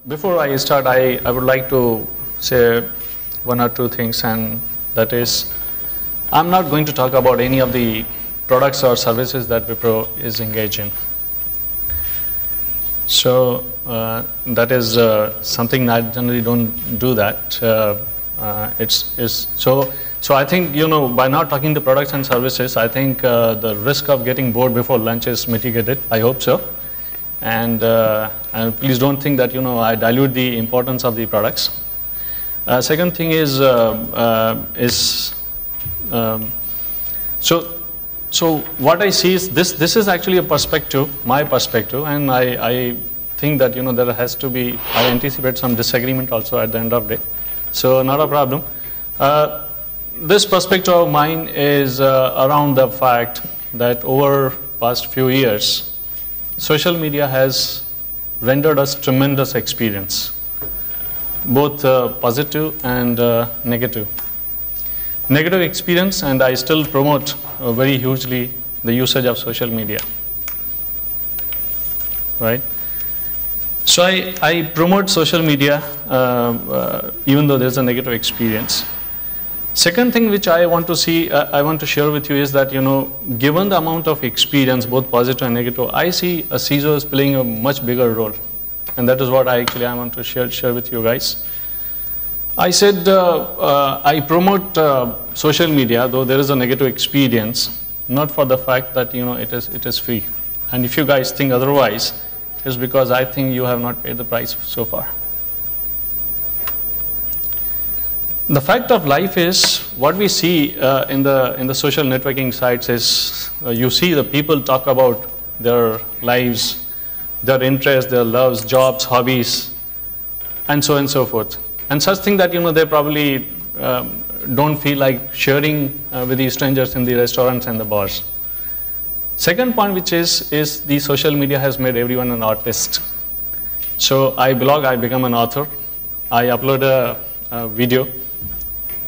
Before I start, I would like to say one or two things, and that is, I'm not going to talk about any of the products or services that Wipro is engaged in. So that is something I generally don't do that. So I think, by not talking to products and services, I think the risk of getting bored before lunch is mitigated. I hope so. And please don't think that I dilute the importance of the products. Second thing is so what I see is this is actually a perspective, my perspective, and I think that there has to be, I anticipate some disagreement also at the end of the day. So not a problem. This perspective of mine is around the fact that over past few years, social media has rendered us tremendous experience, both positive and negative. Negative experience, and I still promote very hugely the usage of social media, right? So I promote social media even though there's a negative experience. Second thing which I want to see, I want to share with you is that, given the amount of experience, both positive and negative, I see a CISO is playing a much bigger role. And that is what I want to share with you guys. I said I promote social media, though there is a negative experience, not for the fact that, it is free. And if you guys think otherwise, it's because I think you have not paid the price so far. The fact of life is, what we see in the social networking sites is, you see the people talk about their lives, their interests, their loves, jobs, hobbies, and so on and so forth. And such thing that they probably don't feel like sharing with the strangers in the restaurants and the bars. Second point, which is the social media has made everyone an artist. So I blog, I become an author, I upload a video.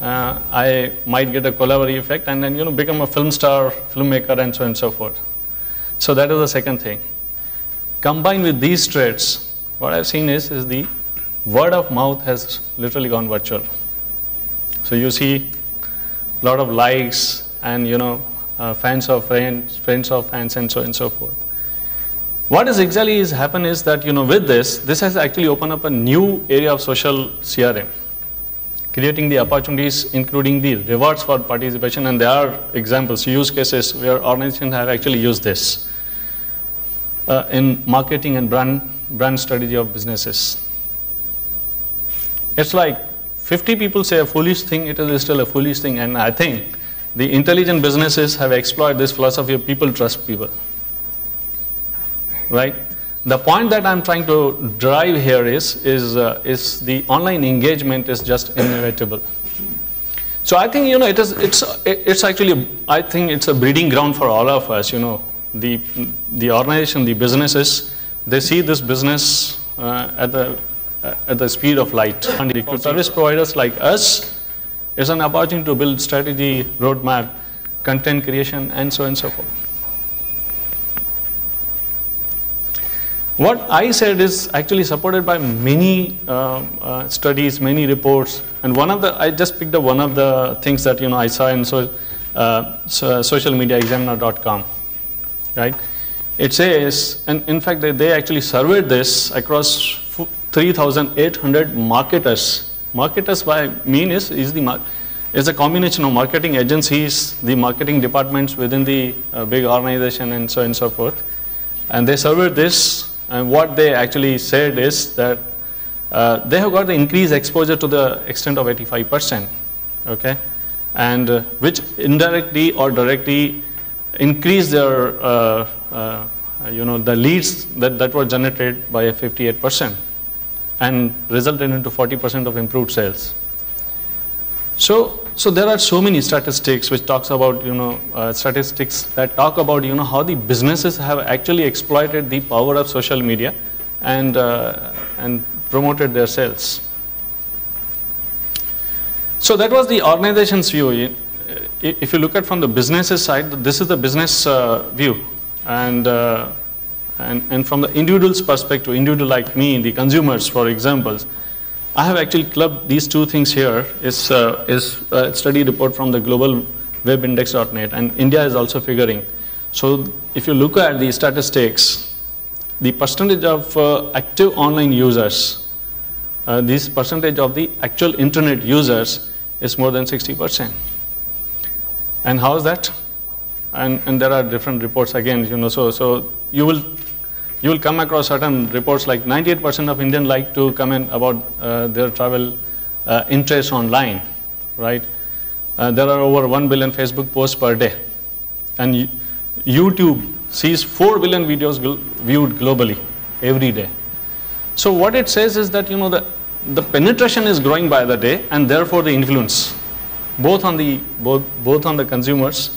I might get a Collaborative effect, and then become a film star, filmmaker, and so on and so forth. So that is the second thing. Combined with these traits, what I've seen is the word of mouth has literally gone virtual. So you see a lot of likes and fans of friends, friends of fans, and so on and so forth. What is exactly is happened is that with this has actually opened up a new area of social CRM, creating the opportunities, including the rewards for participation, and there are examples, use cases where organizations have actually used this in marketing and brand strategy of businesses. It's like 50 people say a foolish thing, it is still a foolish thing, and I think the intelligent businesses have exploited this philosophy of people trust people, right? The point that I'm trying to drive here is the online engagement is just inevitable. So I think it's actually, I think it's a breeding ground for all of us. The organization, the businesses, they see this business at the speed of light. And the service providers like us is an opportunity to build strategy, roadmap, content creation, and so on and so forth. What I said is actually supported by many studies, many reports, and I just picked up one of the things that I saw in socialmediaexaminer.com, right? It says, and in fact they actually surveyed this across 3,800 marketers. Marketers by mean is a combination of marketing agencies, the marketing departments within the big organization, and so on and so forth. And they surveyed this. And what they actually said is that they have got the increased exposure to the extent of 85%, okay, and which indirectly or directly increase their the leads that were generated by 58% and resulted into 40% of improved sales. So there are so many statistics which talks about statistics that talk about how the businesses have actually exploited the power of social media and promoted their sales. So that was the organization's view. If you look at from the business's side, this is the business view, and And from the individual's perspective, individual like me, the consumers, for examples, I have actually clubbed these two things here. Is a study report from the global webindex.net, and India is also figuring. So if you look at the statistics, the percentage of active online users, this percentage of the actual internet users is more than 60%. And how is that? And there are different reports again, so you will come across certain reports like 98% of Indians like to comment about their travel interests online, right? There are over 1 billion Facebook posts per day, and YouTube sees 4 billion videos viewed globally every day. So what it says is that the penetration is growing by the day, and therefore the influence, both on the consumers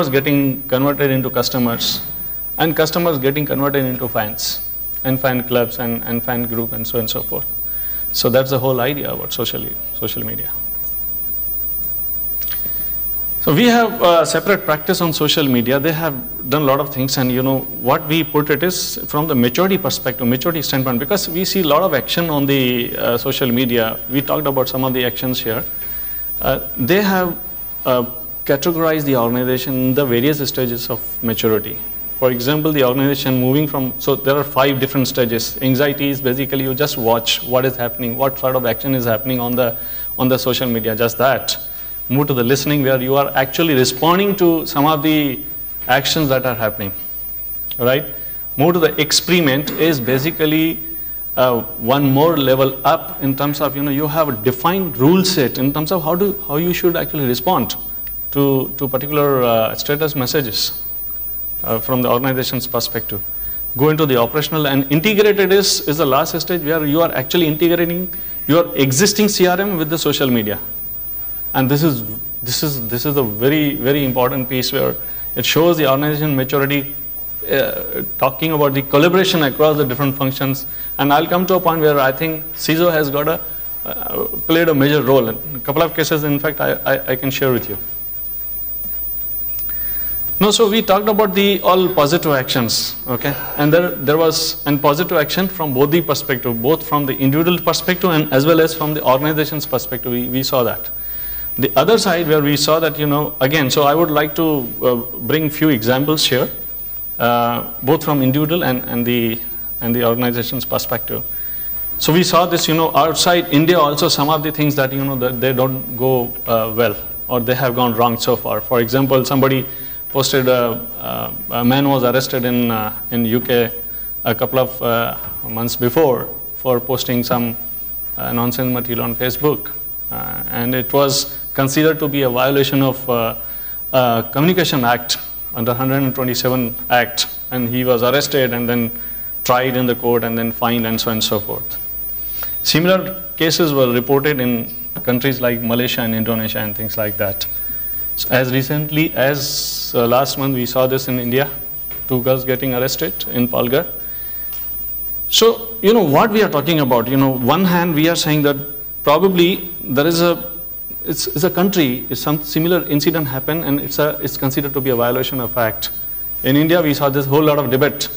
getting converted into customers, and customers getting converted into fans and fan clubs and fan group and so on and so forth. So that's the whole idea about social media. So we have a separate practice on social media. They have done a lot of things, and what we put it is from the maturity perspective, maturity standpoint, because we see a lot of action on the social media. We talked about some of the actions here. They have categorized the organization in the various stages of maturity. For example, the organization moving from, so there are 5 different stages. Anxiety is basically you just watch what is happening, what sort of action is happening on the social media, just that. Move to the listening, where you are actually responding to some of the actions that are happening, right? Move to the experiment is basically one more level up in terms of, you have a defined rule set in terms of how you should actually respond to particular status messages from the organization's perspective. Go into the operational, and integrated is the last stage, where you are actually integrating your existing CRM with the social media. And this is a very, very important piece where it shows the organization maturity, talking about the collaboration across the different functions. And I'll come to a point where I think CISO has got played a major role. In a couple of cases, in fact, I can share with you. No, so we talked about the all positive actions, okay, and there was an positive action from both the perspective, both from the individual perspective and as well as from the organization's perspective. We saw that. The other side where we saw that, again, so I would like to bring few examples here, both from individual and the organization's perspective. So we saw this, outside India also some of the things that, that they don't go well, or they have gone wrong so far. For example, somebody posted a man was arrested in UK a couple of months before for posting some nonsense material on Facebook, and it was considered to be a violation of Communication Act under 127 Act, and he was arrested and then tried in the court and then fined and so on and so forth. Similar cases were reported in countries like Malaysia and Indonesia and things like that. So as recently as last month, we saw this in India, 2 girls getting arrested in Palghar. So, what we are talking about, one hand we are saying that probably there is it's a country, some similar incident happened, and it's considered to be a violation of act. In India, we saw this whole lot of debate.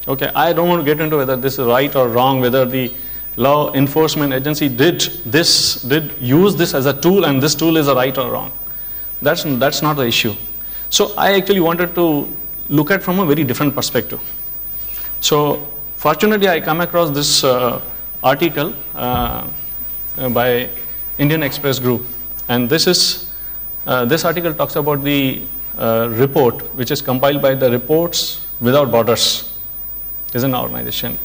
Okay, I don't want to get into whether this is right or wrong, whether the law enforcement agency did use this as a tool, and this tool is a right or wrong. That's not the issue. So I actually wanted to look at from a very different perspective. So fortunately, I come across this article by Indian Express Group, and this article talks about the report which is compiled by the Reports Without Borders, is an organization.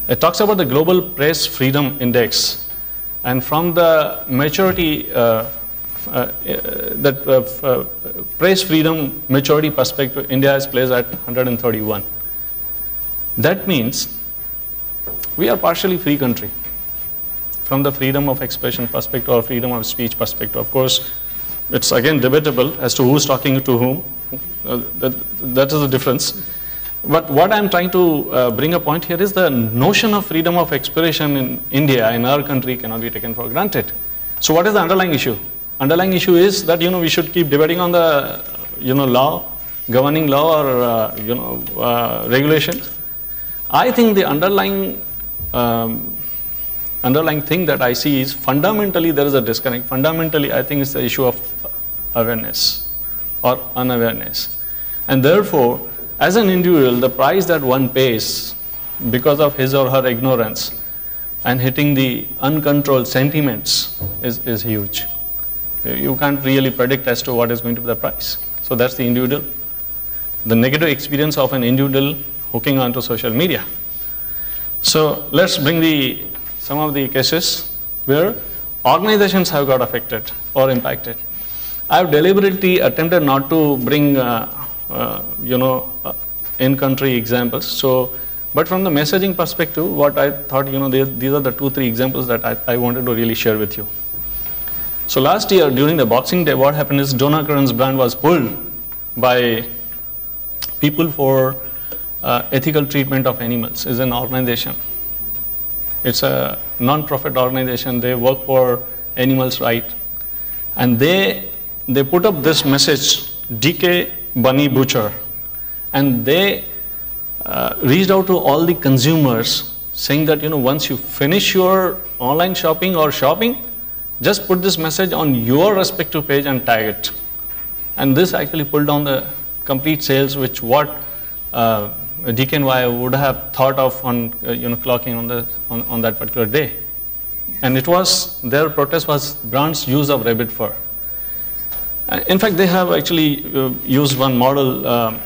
It talks about the Global Press Freedom Index, and from the maturity press freedom maturity perspective, India is placed at 131. That means we are partially free country from the freedom of expression perspective or freedom of speech perspective. Of course, it's again debatable as to who's talking to whom. That is the difference. But what I'm trying to bring a point here is the notion of freedom of expression in India, in our country, cannot be taken for granted. So what is the underlying issue? Underlying issue is that we should keep debating on the law, governing law or regulations, I think the underlying thing that I see is fundamentally there is a disconnect. Fundamentally, I think it's the issue of awareness or unawareness. And therefore, as an individual, the price that one pays because of his or her ignorance and hitting the uncontrolled sentiments is huge. You can't really predict as to what is going to be the price. So that's the individual. The negative experience of an individual hooking onto social media. So let's bring some of the cases where organizations have got affected or impacted. I have deliberately attempted not to bring in-country examples. But from the messaging perspective, what I thought, these are the 2-3 examples that I wanted to really share with you. So last year during the Boxing Day, what happened is Donna Karan's brand was pulled by People for Ethical Treatment of Animals. Is an organization. It's a non-profit organization. They work for animals' rights, and they put up this message, DK Bunny Butcher, and they reached out to all the consumers saying that once you finish your online shopping or shopping, just put this message on your respective page and tag it. And this actually pulled down the complete sales, which what DKNY would have thought of on clocking on that particular day. And it was, their protest was brand's use of rabbit fur. In fact, they have actually used one model,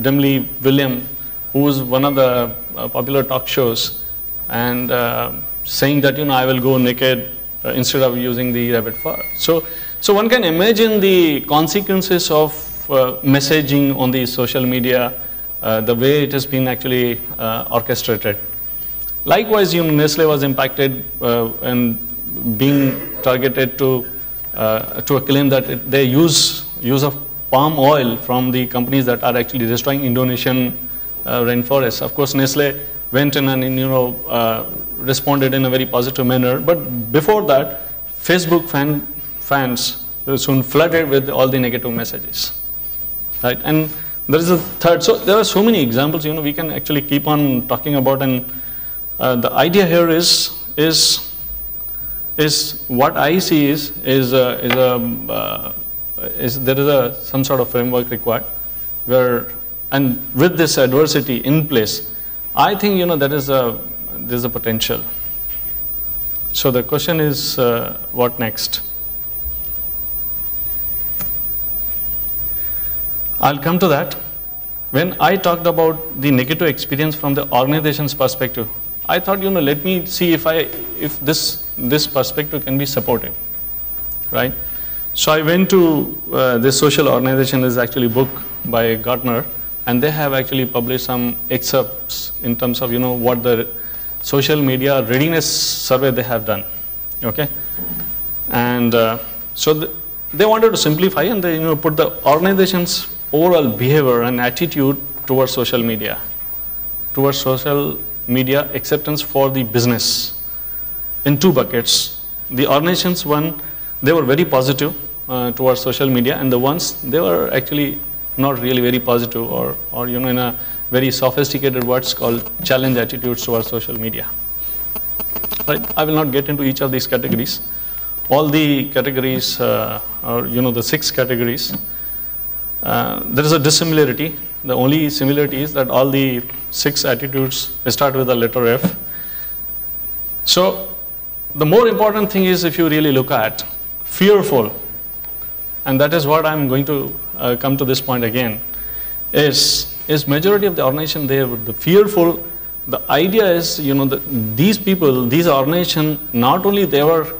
Dimly William, who is one of the popular talk shows, and saying that I will go naked instead of using the rabbit fur. So one can imagine the consequences of messaging on the social media, the way it has been actually orchestrated. Likewise, Nestle was impacted and being targeted to a claim that they use of palm oil from the companies that are actually destroying Indonesian rainforests. Of course, Nestle went in and responded in a very positive manner. But before that, Facebook fans soon flooded with all the negative messages, right? And there is a third. So there are so many examples. We can actually keep on talking about. And the idea here is what I see is there is some sort of framework required where, and with this adversity in place, I think there's a potential. So the question is, what next? I'll come to that. When I talked about the negative experience from the organization's perspective, I thought let me see if this perspective can be supported, right? So I went to this social organization is actually a book by Gartner, and they have actually published some excerpts in terms of what the social media readiness survey they have done. Okay, and so they wanted to simplify, and they put the organization's overall behavior and attitude towards social media acceptance for the business in 2 buckets. The organizations, one, they were very positive towards social media, and the ones they were actually not really very positive, or in a very sophisticated words called challenge attitudes towards social media. Right? I will not get into each of these categories. All the categories, or the 6 categories, there is a dissimilarity. The only similarity is that all the 6 attitudes start with the letter F. So the more important thing is, if you really look at fearful, and that is what I'm going to come to this point again, is majority of the organization there with the fearful. The idea is, these people, these organizations, not only they were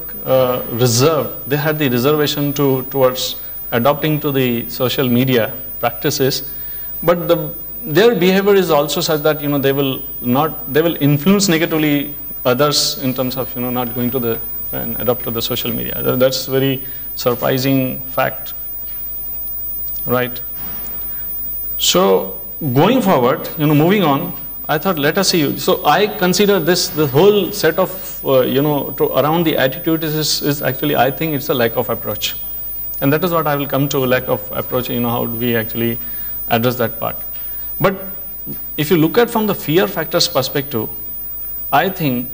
reserved, they had the reservation towards adopting to the social media practices, but their behavior is also such that they will influence negatively others in terms of not going to and adopt to the social media. That's very surprising fact, right? So going forward, moving on, I thought let us see. So I consider the whole set of around the attitude is actually, I think it's a lack of approach, and that is what I will come to, lack of approach. How do we actually address that part? But if you look at from the fear factors perspective, I think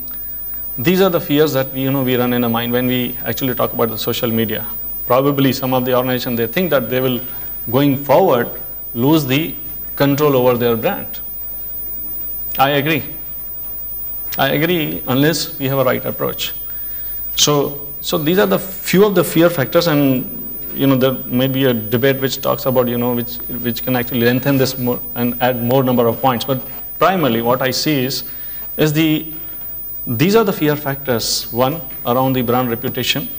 these are the fears that we run in our mind when we actually talk about the social media. Probably some of the organizations, they think that they will, going forward, lose the control over their brand. I agree. I agree unless we have a right approach. So these are the few of the fear factors, and there may be a debate which talks about which can actually lengthen this more and add more number of points. But primarily, what I see is these are the fear factors. One, around the brand reputation.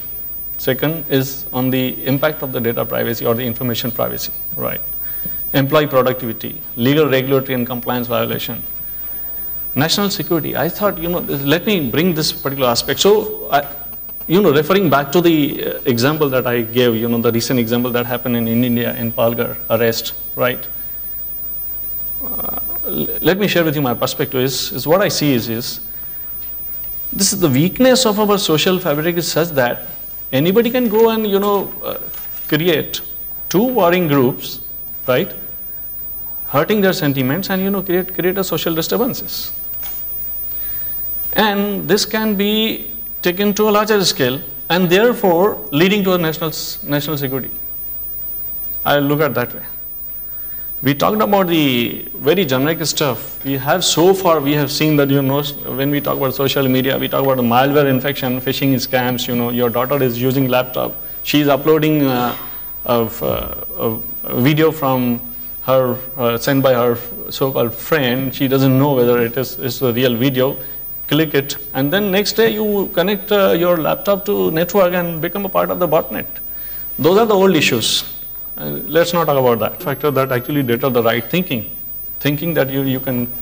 Second is on the impact of the data privacy or the information privacy, right? Employee productivity, legal, regulatory, and compliance violation. National security. I thought, let me bring this particular aspect. So, referring back to the example that I gave, the recent example that happened in India, in Palghar arrest, right? Let me share with you my perspective. Is what I see is this is the weakness of our social fabric is such that anybody can go and create two warring groups, right? Hurting their sentiments and create a social disturbances. And this can be taken to a larger scale and therefore leading to a national security. I look at that way. We talked about the very generic stuff. We have seen that when we talk about social media, we talk about the malware infection, phishing scams. Your daughter is using laptop. She is uploading a video from her sent by her so-called friend. She doesn't know whether it's a real video. Click it, and then next day you connect your laptop to network and become a part of the botnet. Those are the old issues. Let's not talk about that factor that actually deter the right thinking that you can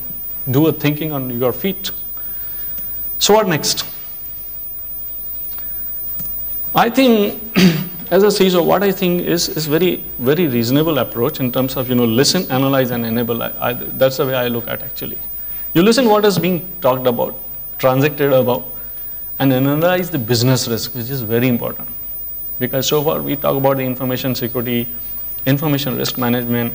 do a thinking on your feet. So what next? I think as a CISO, what I think is very, very reasonable approach in terms of listen, analyze, and enable. That's the way I look at actually. You listen what is being talked about, transacted about, and analyze the business risk, which is very important. Because so far we talk about the information security, information risk management,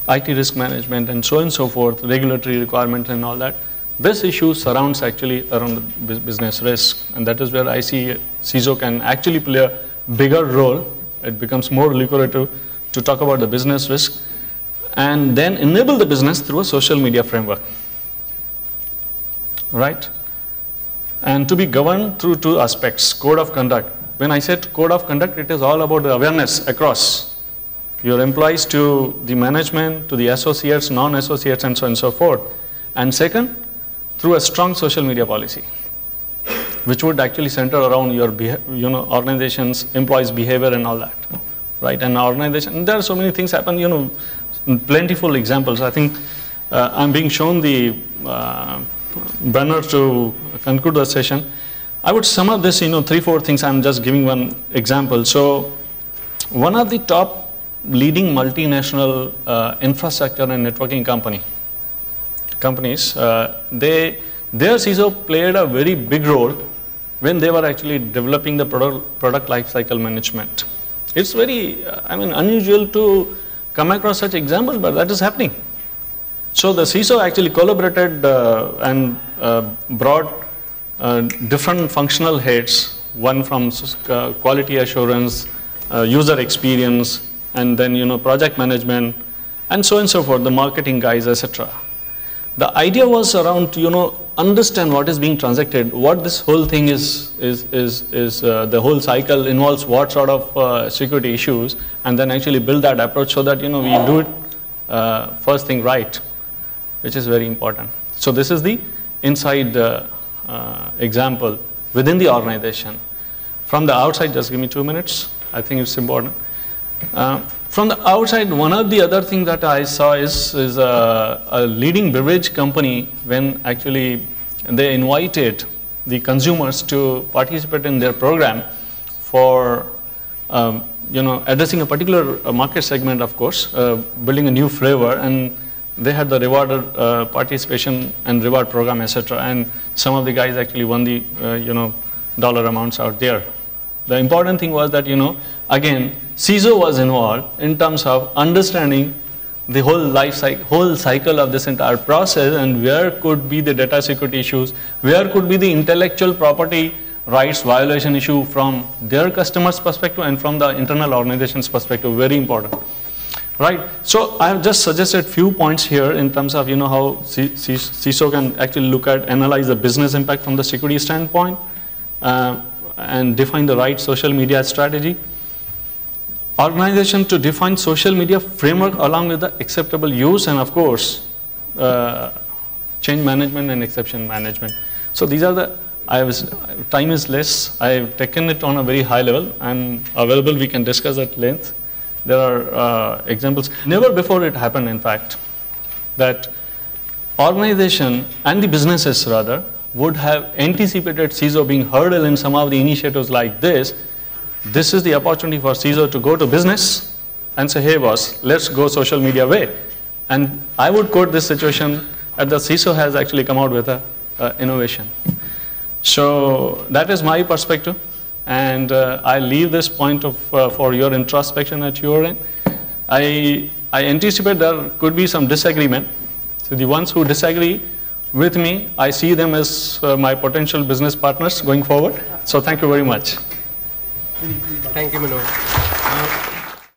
IT risk management, and so on and so forth, regulatory requirements and all that. This issue surrounds actually around the business risk, and that is where I see CISO can actually play a bigger role. It becomes more lucrative to talk about the business risk and then enable the business through a social media framework. Right? And to be governed through two aspects, code of conduct. When I said code of conduct, it is all about the awareness across your employees to the management, to the associates, non-associates, and so on and so forth. And second, through a strong social media policy, which would actually center around your organization's employees' behavior and all that, right? And organization, there are so many things happen, plentiful examples. I think I'm being shown the banner to conclude the session. I would sum up this, 3-4 things. I'm just giving one example. So, one of the top leading multinational infrastructure and networking companies, their CISO played a very big role when they were actually developing the product lifecycle management. It's very, unusual to come across such examples, but that is happening. So the CISO actually collaborated and brought different functional heads, one from quality assurance, user experience, and then project management, and so on and so forth, the marketing guys, etc. The idea was around to understand what is being transacted, what this whole thing is the whole cycle involves what sort of security issues, and then actually build that approach so that we do it first thing right, which is very important. So this is the inside example within the organization. From the outside, just give me 2 minutes. I think it's important. From the outside, one of the other things that I saw is a leading beverage company, when actually they invited the consumers to participate in their program for addressing a particular market segment, of course, building a new flavor, and they had the rewarded participation and reward program, etc. And some of the guys actually won the dollar amounts out there. The important thing was that again, CISO was involved in terms of understanding the whole cycle of this entire process, and where could be the data security issues, where could be the intellectual property rights violation issue from their customers' perspective and from the internal organization's perspective. Very important. Right, so I have just suggested few points here in terms of how CISO can actually analyze the business impact from the security standpoint, and define the right social media strategy. Organization to define social media framework along with the acceptable use, and of course change management and exception management. So these are the, time is less, I have taken it on a very high level and available, we can discuss at length. There are examples. Never before it happened, in fact, that organization and the businesses rather would have anticipated CISO being hurdled in some of the initiatives like this. This is the opportunity for CISO to go to business and say, hey boss, let's go social media way. And I would quote this situation that the CISO has actually come out with a innovation. So that is my perspective. And I leave this point for your introspection at your end. I anticipate there could be some disagreement. So the ones who disagree with me, I see them as my potential business partners going forward. So thank you very much. Thank you, Manohar.